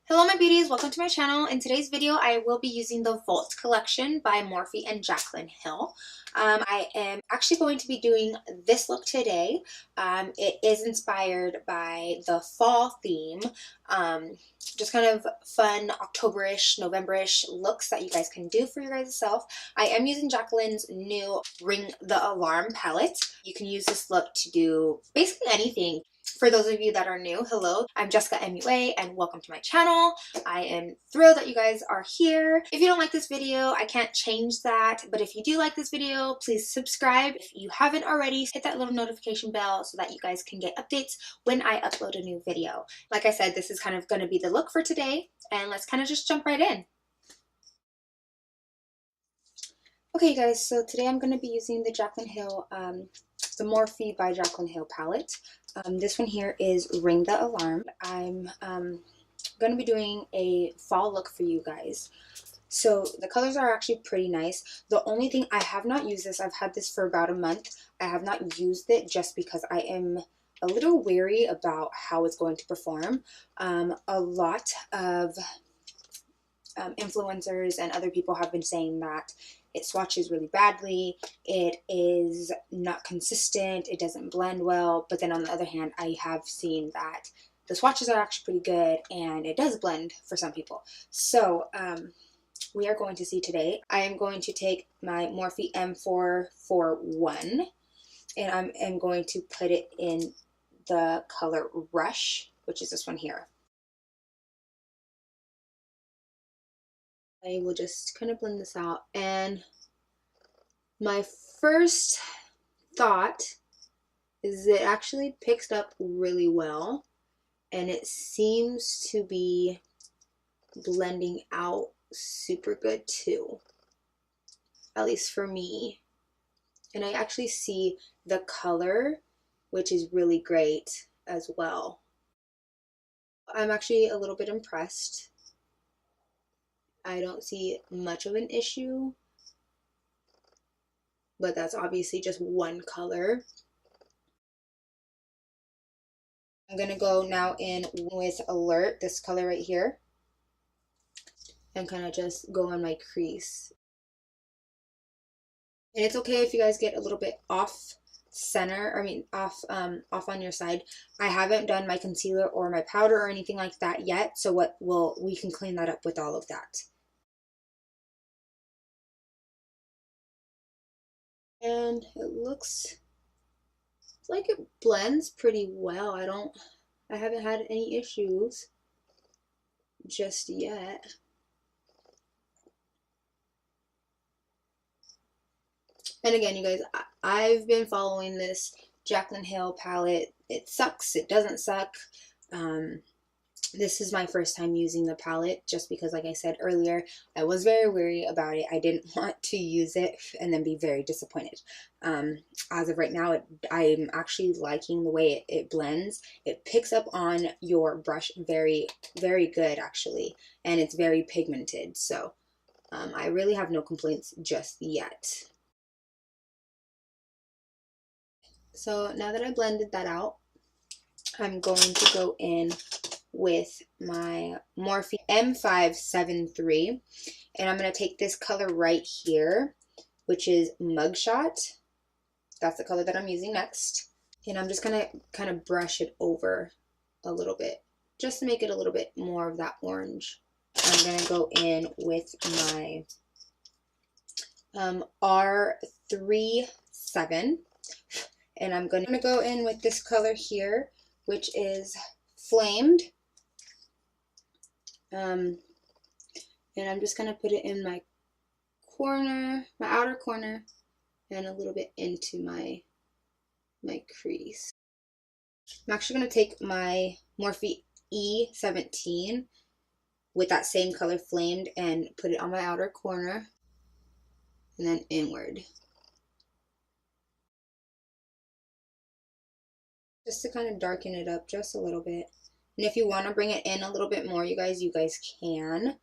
Hello my beauties, welcome to my channel. In today's video I will be using the Vault collection by Morphe and Jaclyn Hill. I am actually going to be doing this look today. It is inspired by the fall theme, just kind of fun October-ish, November-ish looks that you guys can do for your guys' self. I am using Jaclyn's new Ring the Alarm palette. You can use this look to do basically anything. For those of you that are new, hello, I'm Jesseecahhmua and welcome to my channel. I am thrilled that you guys are here. If you don't like this video, I can't change that, but if you do like this video, please subscribe. If you haven't already, hit that little notification bell so that you guys can get updates when I upload a new video. Like I said, this is kind of going to be the look for today, and let's kind of just jump right in. Okay guys, so today I'm going to be using the Jaclyn Hill, the Morphe by Jaclyn Hill palette. This one here is Ring the Alarm. I'm going to be doing a fall look for you guys. So the colors are actually pretty nice. The only thing, I have not used this. I've had this for about a month. I have not used it just because I am a little wary about how it's going to perform. A lot of influencers and other people have been saying that it swatches really badly, it is not consistent, it doesn't blend well, but then on the other hand, I have seen that the swatches are actually pretty good and it does blend for some people. So we are going to see today. I am going to take my Morphe M441 and I'm going to put it in the color Rush, which is this one here. I will just kind of blend this out, and my first thought is it actually picks up really well and it seems to be blending out super good too, at least for me. And I actually see the color, which is really great as well. I'm actually a little bit impressed. I don't see much of an issue, but that's obviously just one color. I'm going to go now in with Alert, this color right here, and kind of just go on my crease. And it's okay if you guys get a little bit off center, off on your side. I haven't done my concealer or my powder or anything like that yet, so we can clean that up with all of that. And it looks like it blends pretty well. I haven't had any issues just yet. And again, you guys, I've been following this Jaclyn Hill palette. It sucks, it doesn't suck. This is my first time using the palette just because, like I said earlier, I was very wary about it. I didn't want to use it and then be very disappointed. As of right now, I'm actually liking the way it blends. It picks up on your brush very, very good actually, and it's very pigmented. So I really have no complaints just yet. So now that I blended that out, I'm going to go in with my Morphe M573, and I'm going to take this color right here, which is Mugshot. That's the color that I'm using next, and I'm just going to kind of brush it over a little bit just to make it a little bit more of that orange. I'm going to go in with my R37, and I'm going to go in with this color here, which is Flamed. And I'm just going to put it in my corner, my outer corner, and a little bit into my crease. I'm actually going to take my Morphe E17 with that same color Flamed and put it on my outer corner and then inward. Just to kind of darken it up just a little bit. And if you want to bring it in a little bit more, you guys can.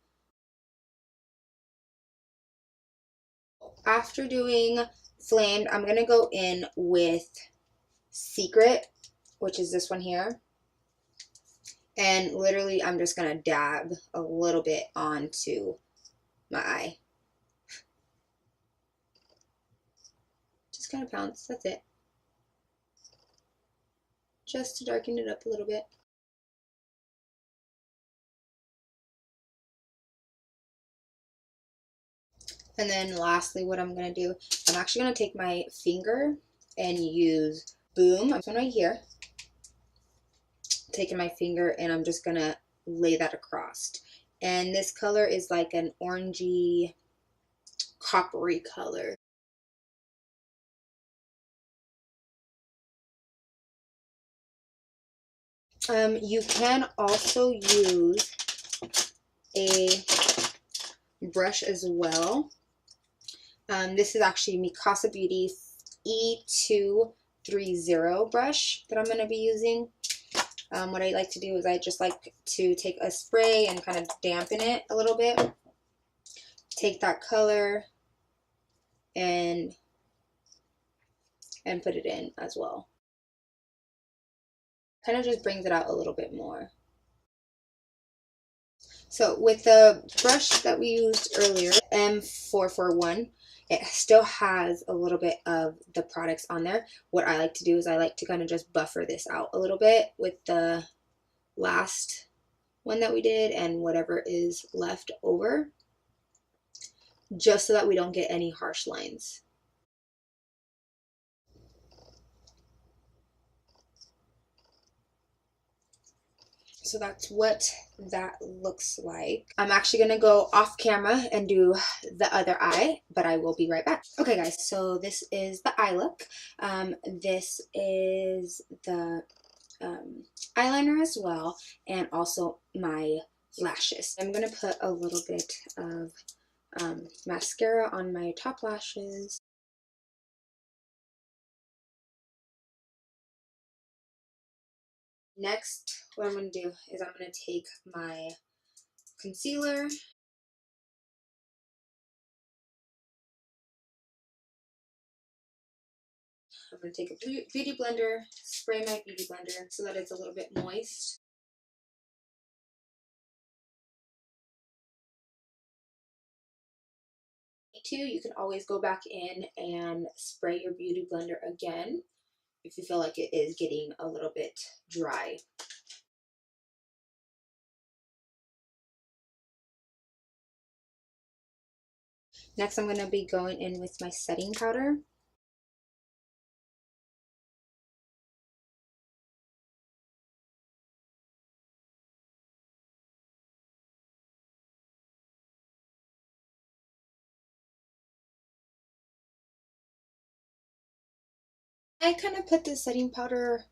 After doing Flamed, I'm going to go in with Secret, which is this one here. And literally, I'm just going to dab a little bit onto my eye. Just kind of bounce, that's it. Just to darken it up a little bit. And then lastly, what I'm going to do, I'm actually going to take my finger and use Boom. This one right here. Taking my finger and I'm just going to lay that across. And this color is like an orangey, coppery color. You can also use a brush as well. This is actually Mikasa Beauty's E230 brush that I'm going to be using. What I like to do is I just like to take a spray and kind of dampen it a little bit. Take that color and put it in as well. Kind of just brings it out a little bit more. So with the brush that we used earlier, M441, it still has a little bit of the products on there. What I like to do is I like to kind of just buffer this out a little bit with the last one that we did and whatever is left over, just so that we don't get any harsh lines. So that's what that looks like. I'm actually going to go off camera and do the other eye, but I will be right back. Okay guys, so this is the eye look. This is the eyeliner as well, and also my lashes. I'm going to put a little bit of mascara on my top lashes. Next, what I'm going to do is I'm going to take my concealer. I'm going to take a beauty blender, spray my beauty blender so that it's a little bit moist. Too, you can always go back in and spray your beauty blender again if you feel like it is getting a little bit dry. Next, I'm going to be going in with my setting powder. I kind of put the setting powder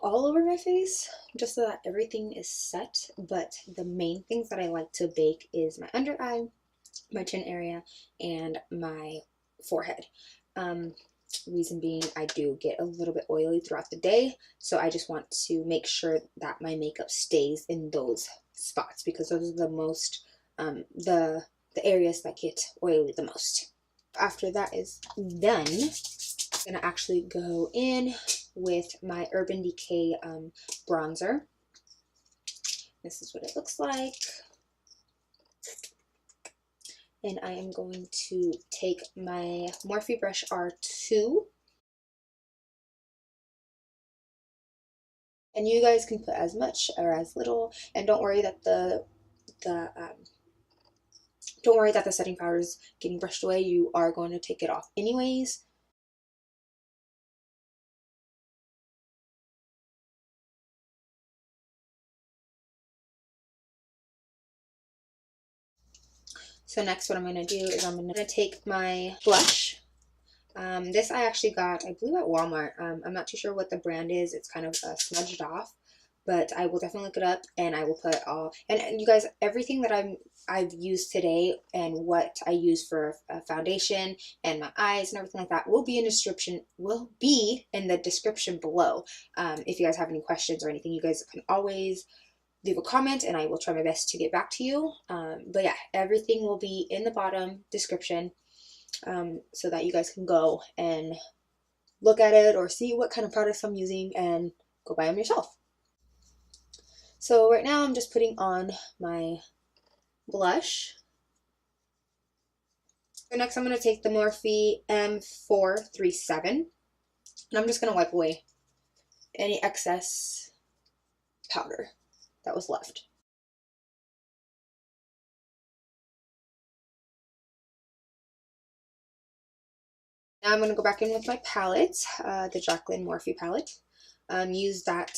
all over my face just so that everything is set, but the main things that I like to bake is my under eye, my chin area, and my forehead. Reason being, I do get a little bit oily throughout the day, so I just want to make sure that my makeup stays in those spots because those are the most the areas that get oily the most. After that is done, I'm gonna actually go in with my Urban Decay bronzer. This is what it looks like. And I am going to take my Morphe brush R2. And you guys can put as much or as little, and don't worry that the setting powder is getting brushed away. You are going to take it off anyways. So next what I'm going to do is I'm going to take my blush. This I actually got, I believe, at Walmart. I'm not too sure what the brand is. It's kind of smudged off, but I will definitely look it up and I will put all, and you guys, everything that I've used today and what I use for foundation and my eyes and everything like that will be in the description below. If you guys have any questions or anything, you guys can always leave a comment and I will try my best to get back to you. But yeah, everything will be in the bottom description, so that you guys can go and look at it or see what kind of products I'm using and go buy them yourself. So right now I'm just putting on my blush. So next I'm going to take the Morphe M437 and I'm just going to wipe away any excess powder that was left. Now I'm going to go back in with my palette, the Jaclyn Morphe palette. Use that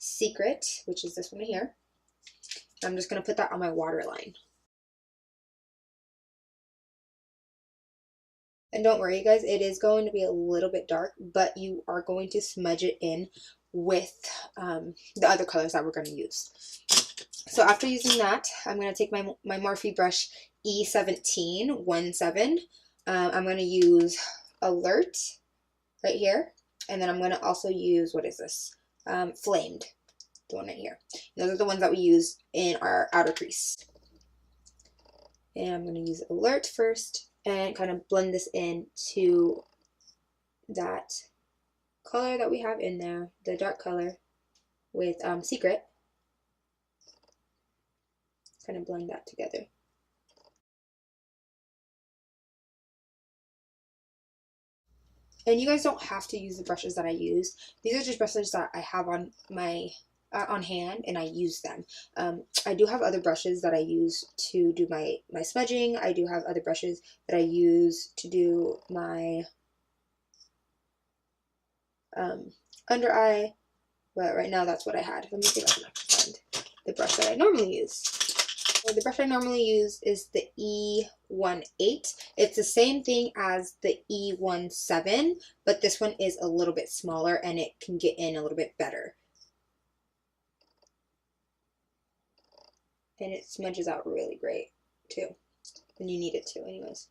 Secret, which is this one here. I'm just going to put that on my waterline. And don't worry, you guys, it is going to be a little bit dark, but you are going to smudge it in with the other colors that we're going to use. So after using that, I'm going to take my Morphe brush E1717. I'm going to use Alert right here. And then I'm going to also use, what is this? Flamed. The one right here. Those are the ones that we use in our outer crease. And I'm going to use Alert first and kind of blend this in to that color that we have in there, the dark color with Secret. Kind of blend that together. And you guys don't have to use the brushes that I use. These are just brushes that I have on my on hand and I use them. I do have other brushes that I use to do my smudging. I do have other brushes that I use to do my under eye, but right now that's what I had. Let me see if I can actually find the brush that I normally use. So the brush I normally use is the E18. It's the same thing as the E17, but this one is a little bit smaller and it can get in a little bit better. And it smudges out really great too, when you need it to anyways.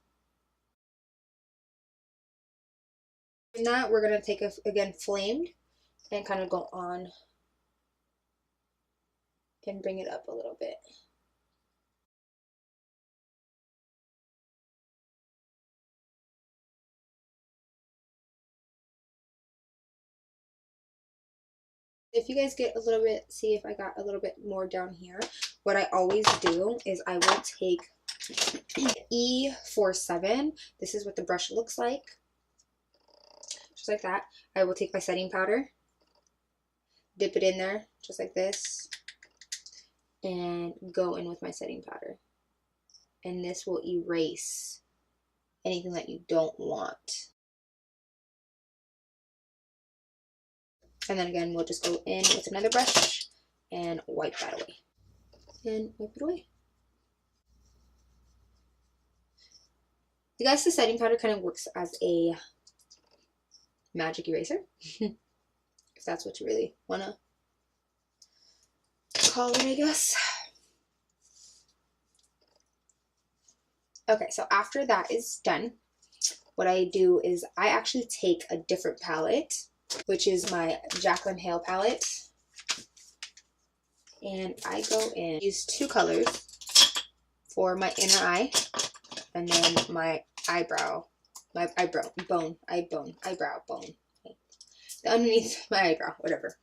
And that we're going to take, again, Flamed and kind of go on and bring it up a little bit. If you guys get a little bit, see if I got a little bit more down here, what I always do is I will take E47. This is what the brush looks like. Just like that. I will take my setting powder, dip it in there, just like this, and go in with my setting powder. And this will erase anything that you don't want. And then again, we'll just go in with another brush and wipe that away. And wipe it away. You guys, the setting powder kind of works as a magic eraser. If that's what you really want to call it, I guess. Okay, so after that is done, what I do is I actually take a different palette, which is my Jaclyn Hill palette, and I go in, use two colors for my inner eye and then my eyebrow bone, the underneath my eyebrow, whatever.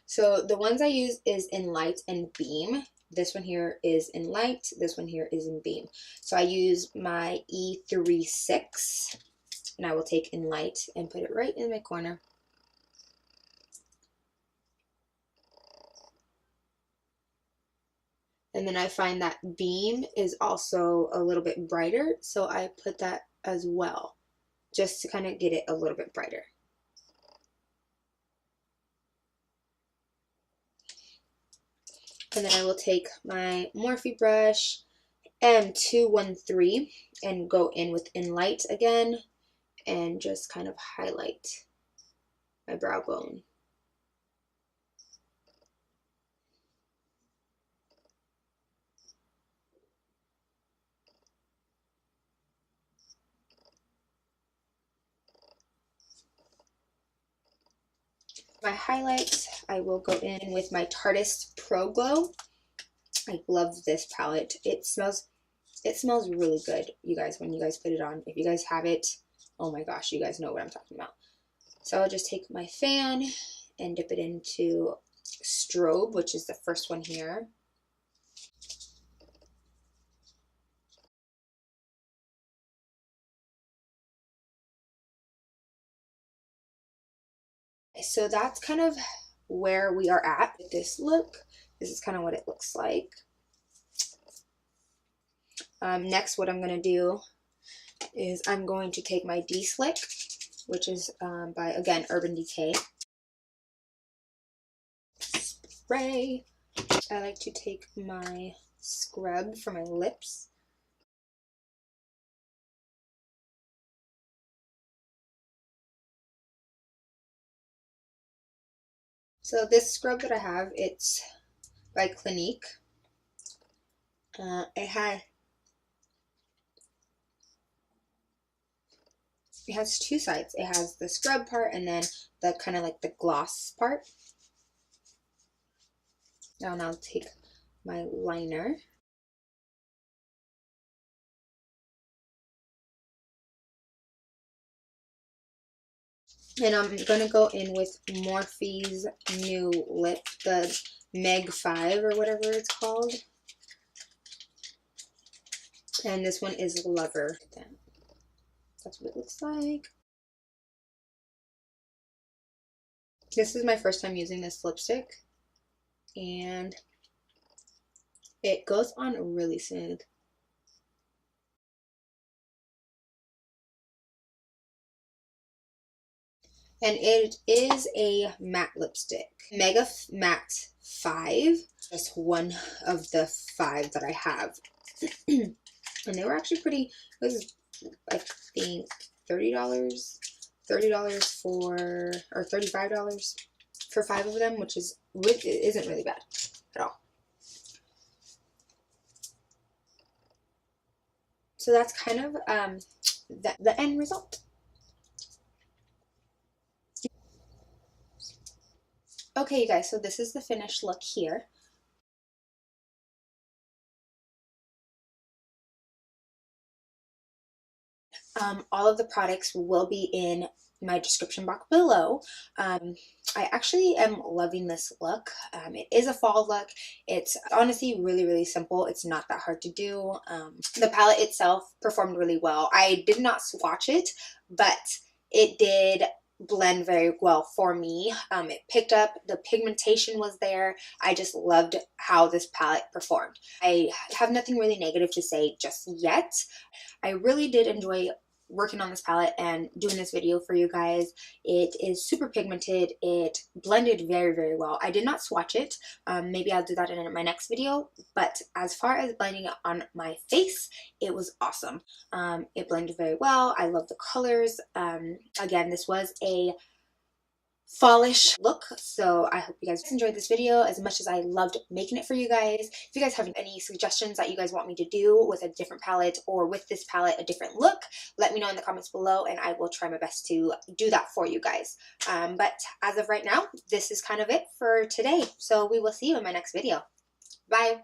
So the ones I use is in Light and Beam. This one here is in Light, this one here is in Beam. So I use my E36 and I will take in Light and put it right in my corner. And then I find that Beam is also a little bit brighter, so I put that as well, just to kind of get it a little bit brighter. And then I will take my Morphe brush M213 and go in with In Light again and just kind of highlight my brow bone. My highlights, I will go in with my Tartist Pro Glow. I love this palette. It smells really good, you guys, when you guys put it on. If you guys have it, oh my gosh, you guys know what I'm talking about. So I'll just take my fan and dip it into Strobe, which is the first one here. So that's kind of where we are at with this look. This is kind of what it looks like. Next, what I'm going to do is I'm going to take my DeSlick, which is by, again, Urban Decay. Spray. I like to take my scrub for my lips. So this scrub that I have, it's by Clinique. It has two sides. It has the scrub part and then the kind of like the gloss part. Now I'll take my liner. And I'm going to go in with Morphe's new lip, the Meg 5 or whatever it's called. And this one is Lover. That's what it looks like. This is my first time using this lipstick. And it goes on really smooth. And it is a matte lipstick. Mega Matte 5. Just one of the 5 that I have. And they were actually pretty, it was, I think, $30 for, or $35 for 5 of them, which is, it isn't really bad at all. So that's kind of the end result. Okay, you guys, so this is the finished look here. All of the products will be in my description box below. I actually am loving this look. It is a fall look. It's honestly really, really simple. It's not that hard to do. The palette itself performed really well. I did not swatch it, but it did blend very well for me. It picked up, the pigmentation was there. I just loved how this palette performed. I have nothing really negative to say just yet. I really did enjoy working on this palette and doing this video for you guys. It is super pigmented. It blended very, very well. I did not swatch it. Maybe I'll do that in my next video, but as far as blending it on my face, it was awesome. It blended very well. I love the colors. Again, this was a fallish look, so I hope you guys enjoyed this video as much as I loved making it for you guys. If you guys have any suggestions that you guys want me to do with a different palette or with this palette a different look, let me know in the comments below and I will try my best to do that for you guys. But as of right now, this is kind of it for today, so we will see you in my next video. Bye.